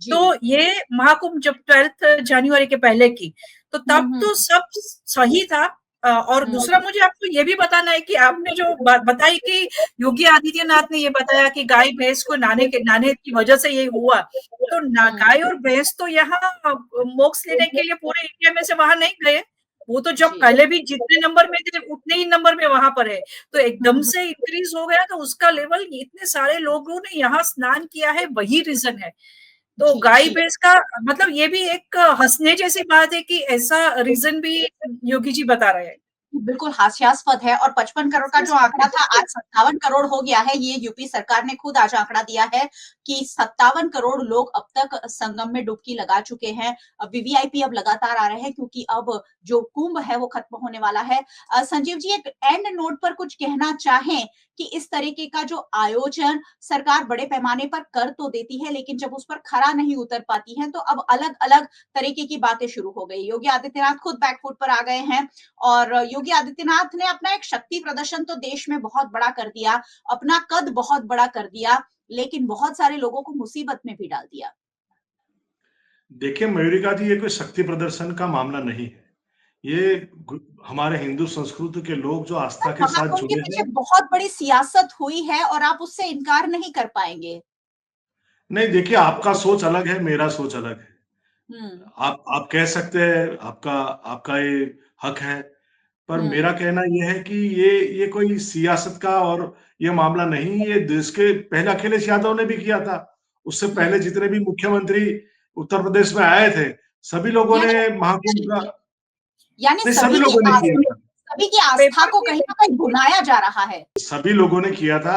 तो ये महाकुंभ जब 12 जनवरी के पहले की, तो तब तो सब सही था। और दूसरा मुझे आपको ये भी बताना है कि आपने जो बताई कि योगी आदित्यनाथ ने ये बताया कि गाय भैंस को नहाने की वजह से ये हुआ, तो गाय और भैंस तो यहाँ मोक्ष लेने के लिए पूरे इंडिया में से वहां नहीं गए, वो तो जब पहले भी जितने नंबर में थे उतने ही नंबर में वहां पर है, तो एकदम से इंक्रीज हो गया, तो उसका लेवल इतने सारे लोगों ने यहाँ स्नान किया है, वही रीजन है। तो गाय भैंस का मतलब ये भी एक हंसने जैसी बात है कि ऐसा रीजन भी योगी जी बता रहे हैं। बिल्कुल हास्यास्पद है। और 55 करोड़ का जो आंकड़ा था आज 57 करोड़ हो गया है। ये यूपी सरकार ने खुद आज आंकड़ा दिया है कि 57 करोड़ लोग अब तक संगम में डुबकी लगा चुके हैं। अब वीवीआईपी अब लगातार आ रहे हैं क्योंकि अब जो कुंभ है वो खत्म होने वाला है। संजीव जी, एक एंड नोट पर कुछ कहना चाहें कि इस तरीके का जो आयोजन सरकार बड़े पैमाने पर कर तो देती है, लेकिन जब उस पर खरा नहीं उतर पाती है तो अब अलग अलग तरीके की बातें शुरू हो गई। योगी आदित्यनाथ खुद बैकफुट पर आ गए हैं और योगी आदित्यनाथ ने अपना एक शक्ति प्रदर्शन तो देश में बहुत बड़ा कर दिया, अपना कद बहुत बड़ा कर दिया, लेकिन बहुत सारे लोगों को मुसीबत में भी डाल दिया। देखिए मयूरिका जी, ये कोई शक्ति प्रदर्शन का मामला नहीं है। ये हमारे हिंदू संस्कृति के लोग जो आस्था के साथ जुड़े हैं, बहुत बड़ी सियासत हुई है और आप उससे इनकार नहीं कर पाएंगे। नहीं, देखिए आपका सोच अलग है, मेरा सोच अलग है। आप कह सकते हैं, आपका ये हक है, पर मेरा कहना ये है कि ये कोई सियासत का और ये मामला नहीं। ये देश के पहले अखिलेश यादव ने भी किया था, उससे पहले जितने भी मुख्यमंत्री उत्तर प्रदेश में आए थे, सभी लोगों ने महाकुंभ का, यानी सभी लोगों ने किया था। सभी की आस्था को कहीं ना कहीं भुनाया जा रहा है। सभी लोगों ने किया था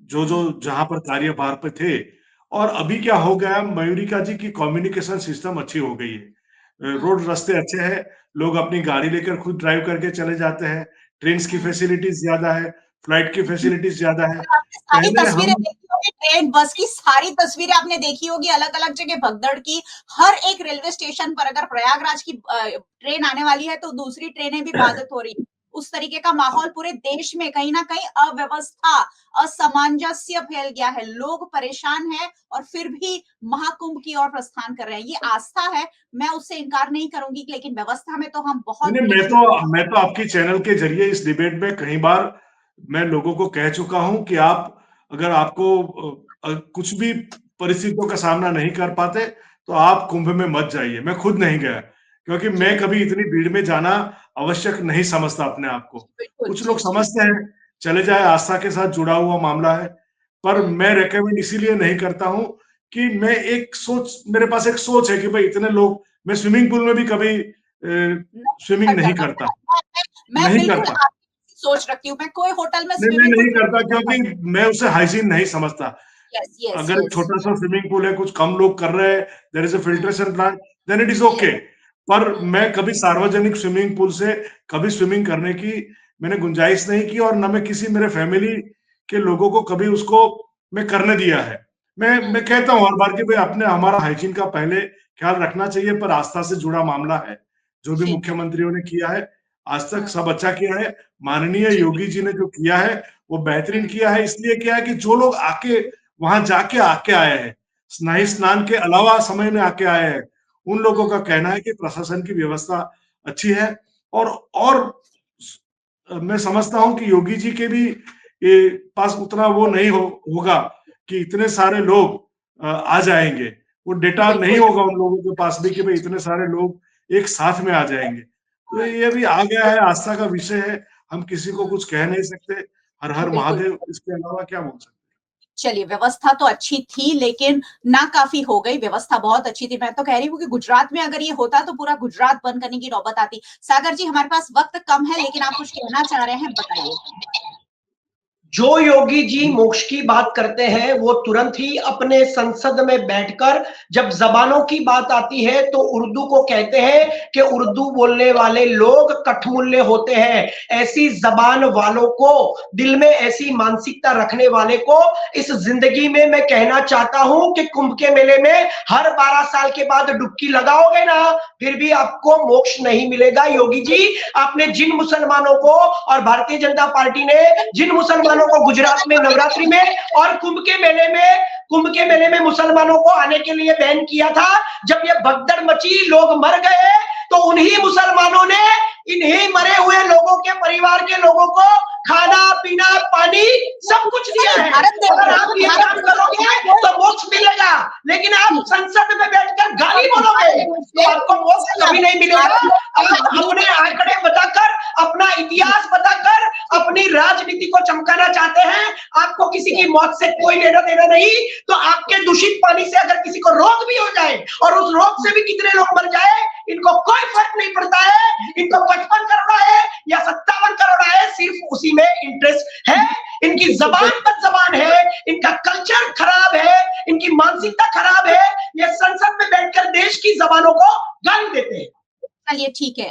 जो जहां पर कार्यभार पे थे। और अभी क्या हो गया, मयूरिका जी की कम्युनिकेशन सिस्टम अच्छी हो गई है, रोड रास्ते अच्छे हैं, लोग अपनी गाड़ी लेकर खुद ड्राइव करके चले जाते हैं, ट्रेन की फैसिलिटीज ज्यादा है, फ्लाइट की फैसिलिटीज ज्यादा है। सारी तस्वीरें देखी होगी, ट्रेन बस की सारी तस्वीरें आपने देखी होगी, अलग अलग जगह भगदड़ की। हर एक रेलवे स्टेशन पर अगर प्रयागराज की ट्रेन आने वाली है तो दूसरी ट्रेनें भी बाधित हो रही है। उस तरीके का माहौल पूरे देश में कहीं ना कहीं अव्यवस्था, असामंजस्य फैल गया है। लोग परेशान हैं और फिर भी महाकुंभ की ओर प्रस्थान कर रहे हैं। ये आस्था है, मैं उससे इनकार नहीं करूंगी, लेकिन व्यवस्था में तो हम बहुत मैं तो आपकी चैनल के जरिए इस डिबेट में कई बार मैं लोगों को कह चुका हूं कि आप अगर आपको कुछ भी परिस्थितियों का सामना नहीं कर पाते तो आप कुंभ में मत जाइए। मैं खुद नहीं गया क्योंकि मैं कभी इतनी भीड़ में जाना आवश्यक नहीं समझता अपने आप को। कुछ लोग समझते हैं चले जाए, आस्था के साथ जुड़ा हुआ मामला है, पर मैं रेकमेंड इसीलिए नहीं करता हूं कि मैं मेरे पास एक सोच है कि भाई इतने लोग, मैं स्विमिंग पूल में भी कभी स्विमिंग नहीं करता, नहीं करता, सोच रखती हूँ मैं कोई होटल में नहीं करता क्योंकि मैं उसे हाइजीन नहीं समझता। अगर छोटा सा स्विमिंग पूल है, कुछ कम लोग कर रहे हैं, there is a filtration plant, then it is okay. पर मैं कभी सार्वजनिक स्विमिंग पूल से कभी स्विमिंग करने की मैंने गुंजाइश नहीं की, और न मैं किसी मेरे फैमिली के लोगों को कभी उसको मैं करने दिया है। मैं कहता हूँ हर बार कि भाई अपने हमारा हाइजीन का पहले ख्याल रखना चाहिए, पर आस्था से जुड़ा मामला है, जो भी मुख्यमंत्रियों ने किया है आज तक सब अच्छा किया है। माननीय योगी जी ने जो किया है वो बेहतरीन किया है। इसलिए किया है कि जो लोग आके वहां जाके आए हैं, स्नान के अलावा समय में आके आए हैं, उन लोगों का कहना है कि प्रशासन की व्यवस्था अच्छी है। और मैं समझता हूं कि योगी जी के भी पास उतना वो नहीं होगा कि इतने सारे लोग आ जाएंगे। वो डेटा नहीं होगा उन लोगों के पास भी कि भाई इतने सारे लोग एक साथ में आ जाएंगे। तो ये भी आ गया है, आस्था का विषय है, हम किसी को कुछ कह नहीं सकते। हर हर महादेव, इसके अलावा क्या बोल सकते। चलिए, व्यवस्था तो अच्छी थी लेकिन ना काफी हो गई। व्यवस्था बहुत अच्छी थी। मैं तो कह रही हूँ कि गुजरात में अगर ये होता तो पूरा गुजरात बंद करने की नौबत आती। सागर जी, हमारे पास वक्त कम है लेकिन आप कुछ कहना चाह रहे हैं, बताइए। जो योगी जी मोक्ष की बात करते हैं वो तुरंत ही अपने संसद में बैठकर जब जबानों की बात आती है तो उर्दू को कहते हैं कि उर्दू बोलने वाले लोग कठमुल्ले होते हैं। ऐसी जबान वालों को, दिल में ऐसी मानसिकता रखने वाले को इस जिंदगी में मैं कहना चाहता हूं कि कुंभ के मेले में हर 12 साल के बाद डुबकी लगाओगे ना, फिर भी आपको मोक्ष नहीं मिलेगा। योगी जी, आपने जिन मुसलमानों को और भारतीय जनता पार्टी ने जिन मुसलमानों को गुजरात में नवरात्रि में और कुंभ के मेले में मुसलमानों को आने के लिए बैन किया था, जब ये भगदड़ मची, लोग मर गए, तो उन्हीं मुसलमानों ने इन्हीं मरे हुए लोगों के परिवार के लोगों को खाना पीना पानी सब कुछ दिया है। अगर आप ये काम करोगे तो मोक्ष मिलेगा, लेकिन आप संसद में बैठकर गाली बोलोगे तो आपको मोक्ष कभी नहीं मिलेगा। आप अपने आंकड़े बताकर, अपना इतिहास बताकर अपनी राजनीति को चमकाना चाहते हैं। आपको किसी की मौत से कोई लेना देना नहीं। तो आपके दूषित पानी से अगर किसी को रोग भी हो जाए और उस रोग से भी कितने लोग मर जाए, इनको कोई फर्क नहीं पड़ता है। इनको 55 करोड़ है या 57 करोड़ है, सिर्फ उसी में इंटरेस्ट है। इनकी जबान पर जबान है, इनका कल्चर खराब है, इनकी मानसिकता खराब है। ये संसद में बैठकर देश की जबानों को गाली देते हैं। चलिए ठीक है,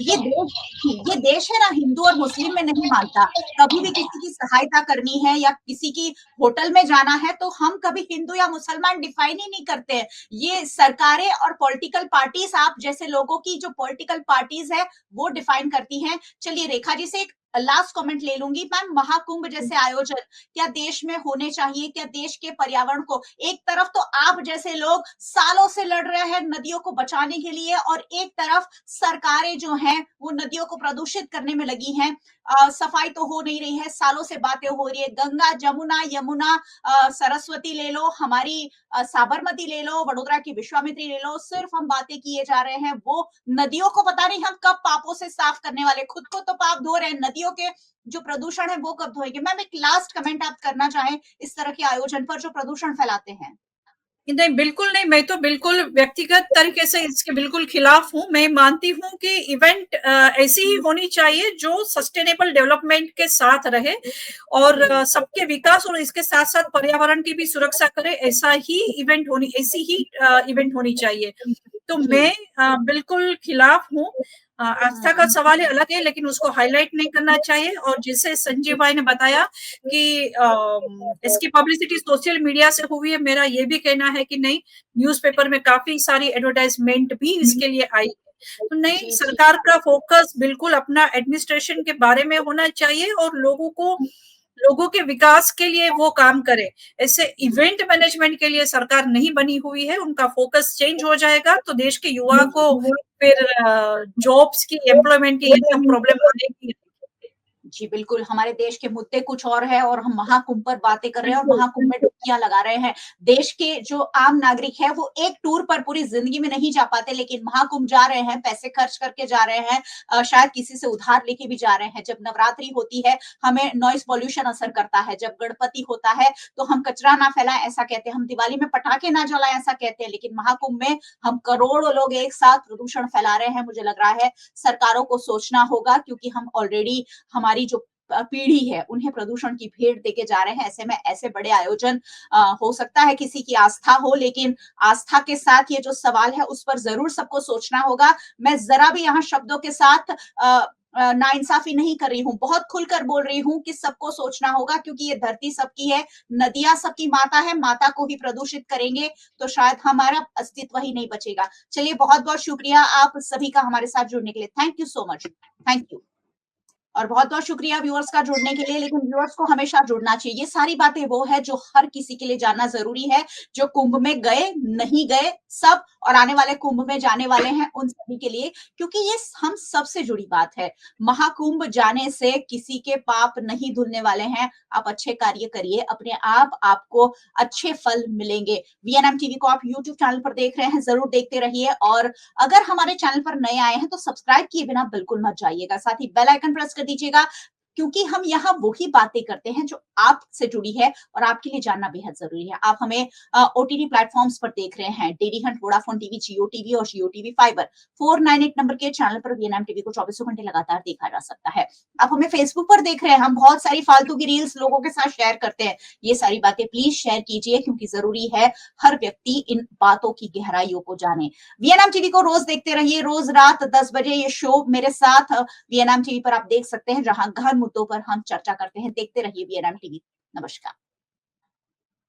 ये देश है ना, हिंदू और मुस्लिम में नहीं मानता। कभी भी किसी की सहायता करनी है या किसी की होटल में जाना है तो हम कभी हिंदू या मुसलमान डिफाइन ही नहीं करते हैं। ये सरकारें और पॉलिटिकल पार्टीज, आप जैसे लोगों की जो पॉलिटिकल पार्टीज है वो डिफाइन करती हैं। चलिए रेखा जी से एक लास्ट कमेंट ले लूंगी। मैम, महाकुंभ जैसे आयोजन क्या देश में होने चाहिए? क्या देश के पर्यावरण को, एक तरफ तो आप जैसे लोग सालों से लड़ रहे हैं नदियों को बचाने के लिए और एक तरफ सरकारें जो हैं वो नदियों को प्रदूषित करने में लगी हैं। सफाई तो हो नहीं रही है, सालों से बातें हो रही है। गंगा, जमुना, यमुना, सरस्वती ले लो, हमारी साबरमती ले लो, वडोदरा की विश्वामित्री ले लो, सिर्फ हम बातें किए जा रहे हैं। वो नदियों को पता नहीं हम कब पापों से साफ करने वाले, खुद को तो पाप धो रहे हैं, नदियों के जो प्रदूषण है वो कब धोएंगे? मैम, एक लास्ट कमेंट आप करना चाहें इस तरह के आयोजन पर जो प्रदूषण फैलाते हैं? नहीं, बिल्कुल नहीं। मैं तो बिल्कुल व्यक्तिगत तरीके से इसके बिल्कुल खिलाफ हूँ। मैं मानती हूँ कि इवेंट ऐसी ही होनी चाहिए जो सस्टेनेबल डेवलपमेंट के साथ रहे और सबके विकास और इसके साथ साथ पर्यावरण की भी सुरक्षा करे। ऐसी ही इवेंट होनी चाहिए। तो मैं बिल्कुल खिलाफ हूँ। आस्था का सवाल है, अलग है, लेकिन उसको हाईलाइट नहीं करना चाहिए। और जैसे संजीव भाई ने बताया कि इसकी पब्लिसिटी सोशल मीडिया से हुई है, मेरा ये भी कहना है कि नहीं, न्यूज़पेपर में काफी सारी एडवर्टाइजमेंट भी इसके लिए आई है। तो नहीं, सरकार का फोकस बिल्कुल अपना एडमिनिस्ट्रेशन के बारे में होना चाहिए और लोगों के विकास के लिए वो काम करे। ऐसे इवेंट मैनेजमेंट के लिए सरकार नहीं बनी हुई है। उनका फोकस चेंज हो जाएगा तो देश के युवा को फिर जॉब्स की, एम्प्लॉयमेंट की ये सब प्रॉब्लम आएगी। जी बिल्कुल, हमारे देश के मुद्दे कुछ और है और हम महाकुंभ पर बातें कर रहे हैं और महाकुंभ में डुबकियां लगा रहे हैं। देश के जो आम नागरिक है वो एक टूर पर पूरी जिंदगी में नहीं जा पाते, लेकिन महाकुंभ जा रहे हैं, पैसे खर्च करके जा रहे हैं, शायद किसी से उधार लेके भी जा रहे हैं। जब नवरात्रि होती है हमें नॉइस पॉल्यूशन असर करता है, जब गणपति होता है तो हम कचरा ना फैलाएं ऐसा कहते हैं, हम दिवाली में पटाखे ना जलाएं ऐसा कहते हैं, लेकिन महाकुंभ में हम करोड़ों लोग एक साथ प्रदूषण फैला रहे हैं। मुझे लग रहा है सरकारों को सोचना होगा, क्योंकि हम ऑलरेडी हमारी जो पीढ़ी है उन्हें प्रदूषण की भेंट देके जा रहे हैं। ऐसे में ऐसे बड़े आयोजन हो सकता है किसी की आस्था हो, लेकिन आस्था के साथ ये जो सवाल है उस पर जरूर सबको सोचना होगा। मैं जरा भी यहाँ शब्दों के साथ नाइंसाफी नहीं कर रही हूँ, बहुत खुलकर बोल रही हूँ कि सबको सोचना होगा, क्योंकि ये धरती सबकी है, नदियां सबकी माता है। माता को ही प्रदूषित करेंगे तो शायद हमारा अस्तित्व ही नहीं बचेगा। चलिए, बहुत बहुत शुक्रिया आप सभी का हमारे साथ जुड़ने के लिए। Thank you so much, thank you. और बहुत बहुत शुक्रिया व्यूअर्स का जुड़ने के लिए, लेकिन व्यूअर्स को हमेशा जुड़ना चाहिए। ये सारी बातें वो है जो हर किसी के लिए जानना जरूरी है, जो कुंभ में गए, नहीं गए सब, और आने वाले कुंभ में जाने वाले हैं उन सभी के लिए, क्योंकि ये हम सबसे जुड़ी बात है। महाकुंभ जाने से किसी के पाप नहीं धुलने वाले हैं। आप अच्छे कार्य करिए, अपने आप आपको अच्छे फल मिलेंगे। वीएनएम टीवी को आप यूट्यूब चैनल पर देख रहे हैं, जरूर देखते रहिए, और अगर हमारे चैनल पर नए आए हैं तो सब्सक्राइब किए बिना बिल्कुल मत जाइएगा, साथ ही बेल आइकन प्रेस कर दीजिएगा, क्योंकि हम यहाँ वही बातें करते हैं जो आपसे जुड़ी है और आपके लिए जानना बेहद जरूरी है। आप हमें ओटीटी प्लेटफॉर्म्स पर देख रहे हैं, डेली हंट, वोडाफोन टीवी, जियो टीवी और जियो टीवी फाइबर। 498 नंबर के चैनल पर वीएनएम टीवी को 24 घंटे लगातार देखा जा सकता है। आप हमें फेसबुक पर देख रहे हैं, हम बहुत सारी फालतू की रील्स लोगों के साथ शेयर करते हैं। ये सारी बातें प्लीज शेयर कीजिए, क्योंकि जरूरी है हर व्यक्ति इन बातों की गहराइयों को जाने। वीएनएम टीवी को रोज देखते रहिए, रोज रात 10 बजे ये शो मेरे साथ वीएनएम टीवी पर आप देख सकते हैं, जहां गहन मुद्दों पर हम चर्चा करते हैं। देखते रहिए वीएनएम टीवी। नमस्कार।